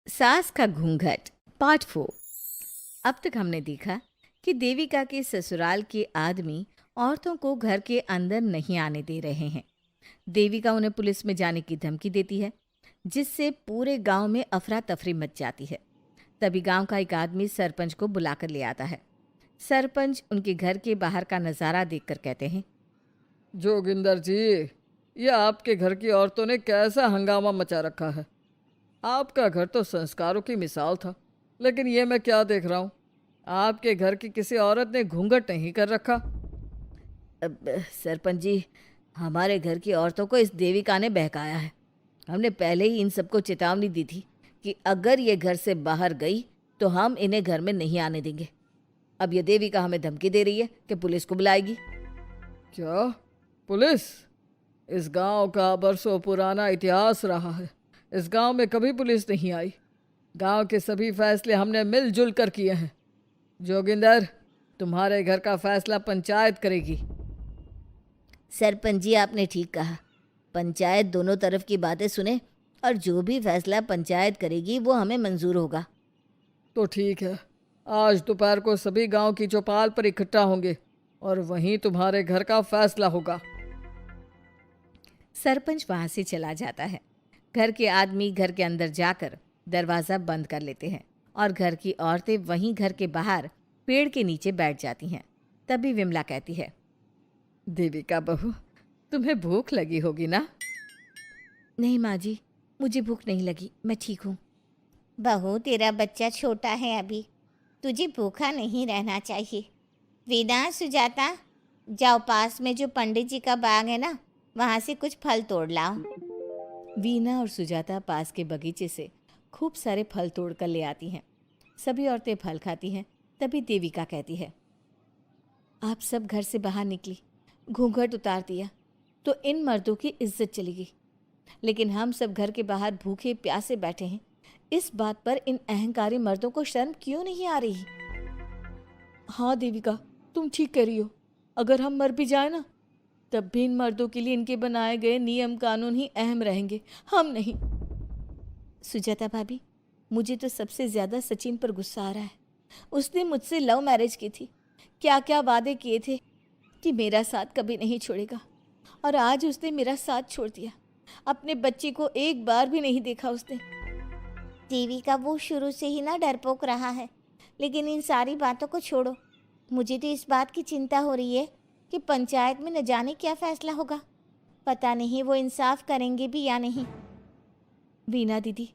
सास का घूंघट पार्ट 4। अब तक हमने देखा कि देविका के ससुराल के आदमी औरतों को घर के अंदर नहीं आने दे रहे हैं। देविका उन्हें पुलिस में जाने की धमकी देती है, जिससे पूरे गांव में अफरा तफरी मच जाती है। तभी गांव का एक आदमी सरपंच को बुलाकर ले आता है। सरपंच उनके घर के बाहर का नज़ारा देखकर कहते हैं, जोगिंदर जी, ये आपके घर की औरतों ने कैसा हंगामा मचा रखा है। आपका घर तो संस्कारों की मिसाल था, लेकिन ये मैं क्या देख रहा हूँ। आपके घर की किसी औरत ने घूंघट नहीं कर रखा। अब सरपंच जी, हमारे घर की औरतों को इस देविका ने बहकाया है। हमने पहले ही इन सबको चेतावनी दी थी कि अगर ये घर से बाहर गई तो हम इन्हें घर में नहीं आने देंगे। अब ये देविका हमें धमकी दे रही है कि पुलिस को बुलाएगी। क्या? पुलिस? इस गांव का बरसों पुराना इतिहास रहा है। इस गांव में कभी पुलिस नहीं आई। गांव के सभी फैसले हमने मिलजुल कर किए हैं। जोगिंदर, तुम्हारे घर का फैसला पंचायत करेगी। सरपंच जी, आपने ठीक कहा। पंचायत दोनों तरफ की बातें सुने और जो भी फैसला पंचायत करेगी वो हमें मंजूर होगा। तो ठीक है, आज दोपहर को सभी गांव की चौपाल पर इकट्ठा होंगे और वहीं तुम्हारे घर का फैसला होगा। सरपंच वहां से चला जाता है। घर के आदमी घर के अंदर जाकर दरवाज़ा बंद कर लेते हैं और घर की औरतें वहीं घर के बाहर पेड़ के नीचे बैठ जाती हैं। तभी विमला कहती है, देविका बहू, तुम्हें भूख लगी होगी ना? नहीं माँ जी, मुझे भूख नहीं लगी, मैं ठीक हूँ। बहू, तेरा बच्चा छोटा है अभी, तुझे भूखा नहीं रहना चाहिए। वीना, सुजाता, जाओ पास में जो पंडित जी का बाग है ना, वहाँ से कुछ फल तोड़ लाओ। वीना और सुजाता पास के बगीचे से खूब सारे फल तोड़ कर ले आती हैं। सभी औरतें फल खाती हैं। तभी देविका कहती है, आप सब घर से बाहर निकली, घूंघट उतार दिया तो इन मर्दों की इज्जत चली गई, लेकिन हम सब घर के बाहर भूखे प्यासे बैठे हैं। इस बात पर इन अहंकारी मर्दों को शर्म क्यों नहीं आ रही? हाँ देविका, तुम ठीक कह रही हो। अगर हम मर भी जाए ना, तब भी इन मर्दों के लिए इनके बनाए गए नियम कानून ही अहम रहेंगे, हम नहीं। सुजाता भाभी, मुझे तो सबसे ज़्यादा सचिन पर गुस्सा आ रहा है। उसने मुझसे लव मैरिज की थी, क्या क्या वादे किए थे कि मेरा साथ कभी नहीं छोड़ेगा, और आज उसने मेरा साथ छोड़ दिया। अपने बच्चे को एक बार भी नहीं देखा उसने। देविका, वो शुरू से ही ना डरपोक रहा है, लेकिन इन सारी बातों को छोड़ो। मुझे तो इस बात की चिंता हो रही है कि पंचायत में न जाने क्या फैसला होगा। पता नहीं वो इंसाफ करेंगे भी या नहीं। वीना दीदी,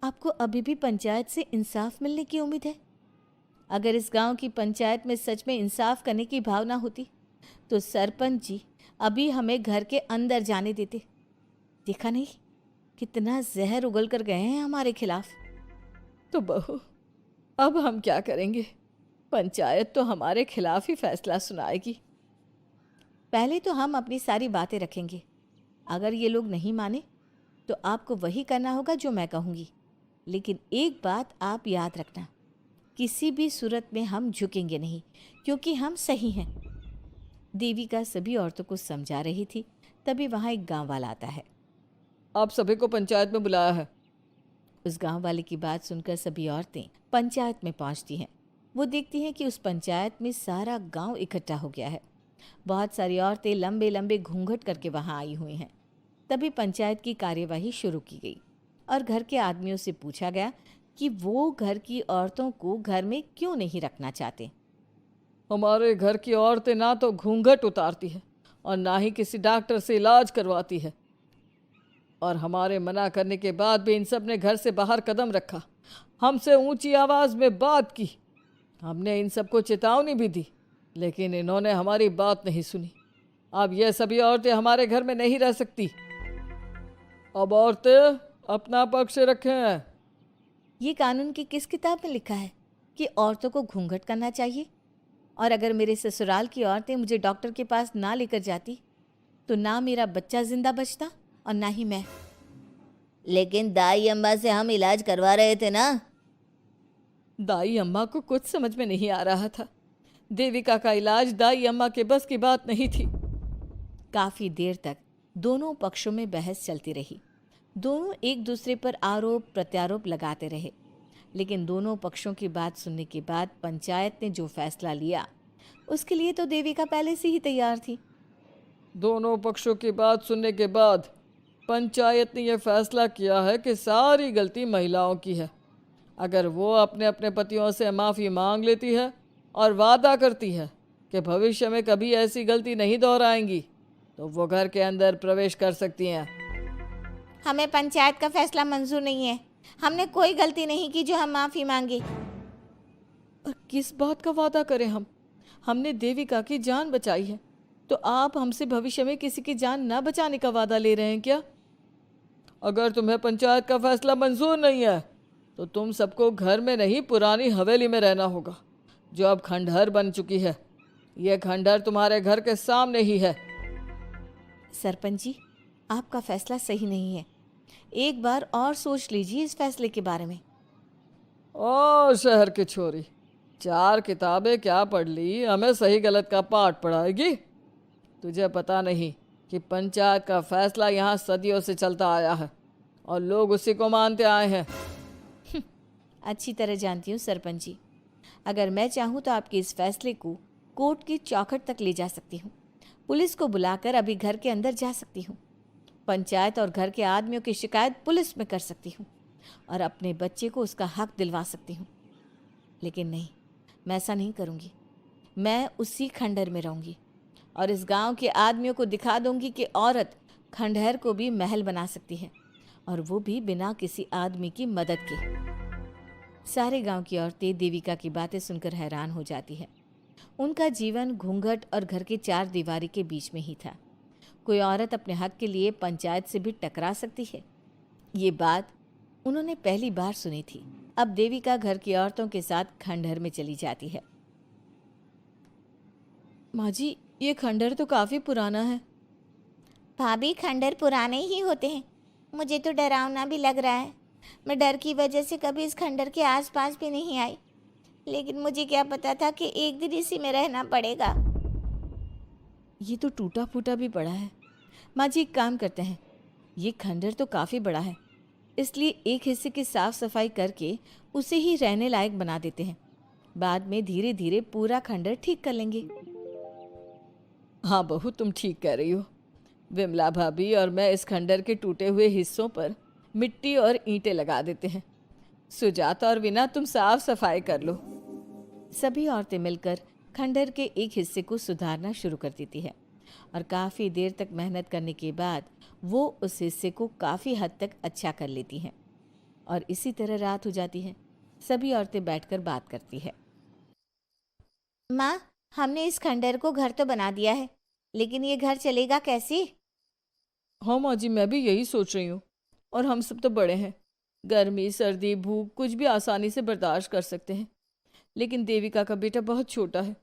आपको अभी भी पंचायत से इंसाफ मिलने की उम्मीद है? अगर इस गांव की पंचायत में सच में इंसाफ करने की भावना होती तो सरपंच जी अभी हमें घर के अंदर जाने देते। देखा नहीं कितना जहर उगल कर गए हैं हमारे खिलाफ। तो बहू, अब हम क्या करेंगे? पंचायत तो हमारे खिलाफ ही फैसला सुनाएगी। पहले तो हम अपनी सारी बातें रखेंगे। अगर ये लोग नहीं माने तो आपको वही करना होगा जो मैं कहूँगी। लेकिन एक बात आप याद रखना, किसी भी सूरत में हम झुकेंगे नहीं, क्योंकि हम सही हैं। देविका सभी औरतों को समझा रही थी। तभी वहाँ एक गांव वाला आता है। आप सभी को पंचायत में बुलाया है। उस गांव वाले की बात सुनकर सभी औरतें पंचायत में पहुंचती हैं। वो देखती हैं कि उस पंचायत में सारा गांव इकट्ठा हो गया है। बहुत सारी औरतें लंबे लंबे घूंघट करके वहां आई हुई हैं। तभी पंचायत की कार्यवाही शुरू की गई और घर के आदमियों से पूछा गया कि वो घर की औरतों को घर में क्यों नहीं रखना चाहते। हमारे घर की औरतें ना तो घूंघट उतारती है और ना ही किसी डॉक्टर से इलाज करवाती है, और हमारे मना करने के बाद भी इन सब ने घर से बाहर कदम रखा, हमसे ऊंची आवाज़ में बात की। हमने इन सबको चेतावनी भी दी, लेकिन इन्होंने हमारी बात नहीं सुनी। अब ये सभी औरतें हमारे घर में नहीं रह सकती। अब औरतें अपना पक्ष रखें। ये कानून की किस किताब में लिखा है कि औरतों को घूंघट करना चाहिए? और अगर मेरे ससुराल की औरतें मुझे डॉक्टर के पास ना लेकर जाती तो ना मेरा बच्चा जिंदा बचता और ना ही मैं। लेकिन दाई अम्मा से हम इलाज करवा रहे थे ना। दाई अम्मा को कुछ समझ में नहीं आ रहा था। देविका का इलाज दाई अम्मा के बस की बात नहीं थी। काफ़ी देर तक दोनों पक्षों में बहस चलती रही। दोनों एक दूसरे पर आरोप प्रत्यारोप लगाते रहे, लेकिन दोनों पक्षों की बात सुनने के बाद पंचायत ने जो फैसला लिया उसके लिए तो देविका पहले से ही तैयार थी। दोनों पक्षों की बात सुनने के बाद पंचायत ने यह फैसला किया है कि सारी गलती महिलाओं की है। अगर वो अपने अपने पतियों से माफ़ी मांग लेती है और वादा करती है कि भविष्य में कभी ऐसी गलती नहीं दोहराएंगी, तो वो घर के अंदर प्रवेश कर सकती हैं। हमें पंचायत का फैसला मंजूर नहीं है। हमने कोई गलती नहीं की जो हम माफ़ी मांगे। और किस बात का वादा करें हम? हमने देविका की जान बचाई है, तो आप हमसे भविष्य में किसी की जान ना बचाने का वादा ले रहे हैं क्या? अगर तुम्हें पंचायत का फैसला मंजूर नहीं है तो तुम सबको घर में नहीं पुरानी हवेली में रहना होगा, जो अब खंडहर बन चुकी है। यह खंडहर तुम्हारे घर के सामने ही है। सरपंच जी, आपका फैसला सही नहीं है। एक बार और सोच लीजिए इस फैसले के बारे में। ओ शहर की छोरी, 4 किताबें क्या पढ़ ली, हमें सही गलत का पाठ पढ़ाएगी? तुझे पता नहीं कि पंचायत का फैसला यहाँ सदियों से चलता आया है और लोग उसी को मानते आए हैं। अच्छी तरह जानती हूँ सरपंच जी। अगर मैं चाहूँ तो आपके इस फैसले को कोर्ट की चौखट तक ले जा सकती हूँ। पुलिस को बुलाकर अभी घर के अंदर जा सकती हूँ। पंचायत और घर के आदमियों की शिकायत पुलिस में कर सकती हूँ और अपने बच्चे को उसका हक दिलवा सकती हूँ। लेकिन नहीं, मैं ऐसा नहीं करूँगी। मैं उसी खंडहर में रहूँगी और इस गांव के आदमियों को दिखा दूंगी कि औरत खंडहर को भी महल बना सकती है, और वो भी बिना किसी आदमी की मदद के। सारे गांव की औरतें देविका की बातें सुनकर हैरान हो जाती है। उनका जीवन घूंघट और घर के 4 दीवारी के बीच में ही था। कोई औरत अपने हक के लिए पंचायत से भी टकरा सकती है, ये बात उन्होंने पहली बार सुनी थी। अब देविका घर की औरतों के साथ खंडहर में चली जाती है। माँ जी, ये खंडहर तो काफ़ी पुराना है। भाभी, खंडहर पुराने ही होते हैं। मुझे तो डरावना भी लग रहा है। मैं डर की वजह से कभी इस खंडहर के आसपास भी नहीं आई, लेकिन मुझे क्या पता था कि एक दिन इसी में रहना पड़ेगा। ये तो टूटा फूटा भी पड़ा है। माँ जी, एक काम करते हैं, ये खंडहर तो काफ़ी बड़ा है, इसलिए एक हिस्से की साफ सफाई करके उसे ही रहने लायक बना देते हैं। बाद में धीरे धीरे पूरा खंडहर ठीक कर लेंगे। हाँ बहू, तुम ठीक कह रही हो। विमला भाभी और मैं इस खंडहर के टूटे हुए हिस्सों पर मिट्टी और ईंटें लगा देते हैं। सुजाता और वीना, तुम साफ सफाई कर लो। सभी औरतें मिलकर खंडहर के एक हिस्से को सुधारना शुरू कर देती है और काफ़ी देर तक मेहनत करने के बाद वो उस हिस्से को काफ़ी हद तक अच्छा कर लेती हैं। और इसी तरह रात हो जाती है। सभी औरतें बैठकर बात करती है। माँ, हमने इस खंडहर को घर तो बना दिया है, लेकिन ये घर चलेगा कैसे? हाँ माँ जी, मैं भी यही सोच रही हूँ। और हम सब तो बड़े हैं, गर्मी सर्दी भूख कुछ भी आसानी से बर्दाश्त कर सकते हैं। लेकिन देविका का बेटा बहुत छोटा है,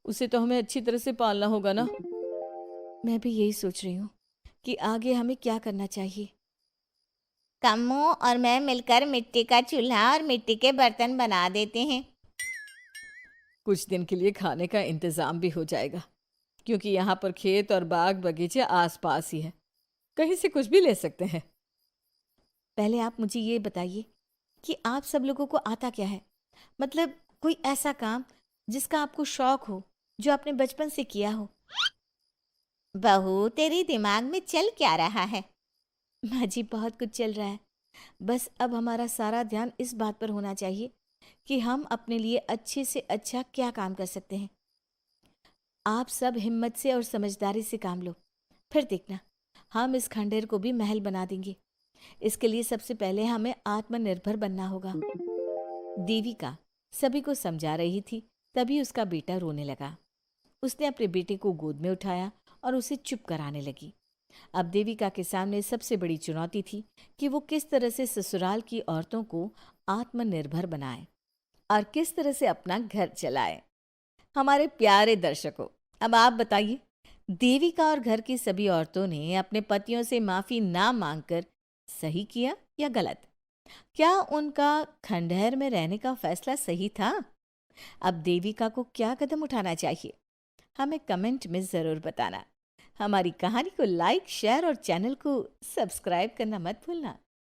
उसे तो हमें अच्छी तरह से पालना होगा ना। मैं भी यही सोच रही हूँ कि आगे हमें क्या करना चाहिए। कम्मू और मैं मिलकर मिट्टी का चूल्हा और मिट्टी के बर्तन बना देते हैं। कुछ दिन के लिए खाने का इंतज़ाम भी हो जाएगा, क्योंकि यहाँ पर खेत और बाग बगीचे आसपास ही हैं, कहीं से कुछ भी ले सकते हैं। पहले आप मुझे ये बताइए कि आप सब लोगों को आता क्या है? मतलब कोई ऐसा काम जिसका आपको शौक हो, जो आपने बचपन से किया हो। बहू, तेरे दिमाग में चल क्या रहा है? माँ जी, बहुत कुछ चल रहा है। बस अब हमारा सारा ध्यान इस बात पर होना चाहिए कि हम अपने लिए अच्छे से अच्छा क्या काम कर सकते हैं। आप सब हिम्मत से और समझदारी से काम लो, फिर देखना हम इस खंडहर को भी महल बना देंगे। इसके लिए सबसे पहले हमें आत्मनिर्भर बनना होगा। देविका सभी को समझा रही थी, तभी उसका बेटा रोने लगा। उसने अपने बेटे को गोद में उठाया और उसे चुप कराने लगी। अब देविका के सामने सबसे बड़ी चुनौती थी कि वो किस तरह से ससुराल की औरतों को आत्मनिर्भर बनाए और किस तरह से अपना घर चलाए। हमारे प्यारे दर्शकों, अब आप बताइए, देविका और घर की सभी औरतों ने अपने पतियों से माफी ना मांगकर सही किया या गलत? क्या उनका खंडहर में रहने का फैसला सही था? अब देविका को क्या कदम उठाना चाहिए, हमें कमेंट में ज़रूर बताना। हमारी कहानी को लाइक, शेयर और चैनल को सब्सक्राइब करना मत भूलना।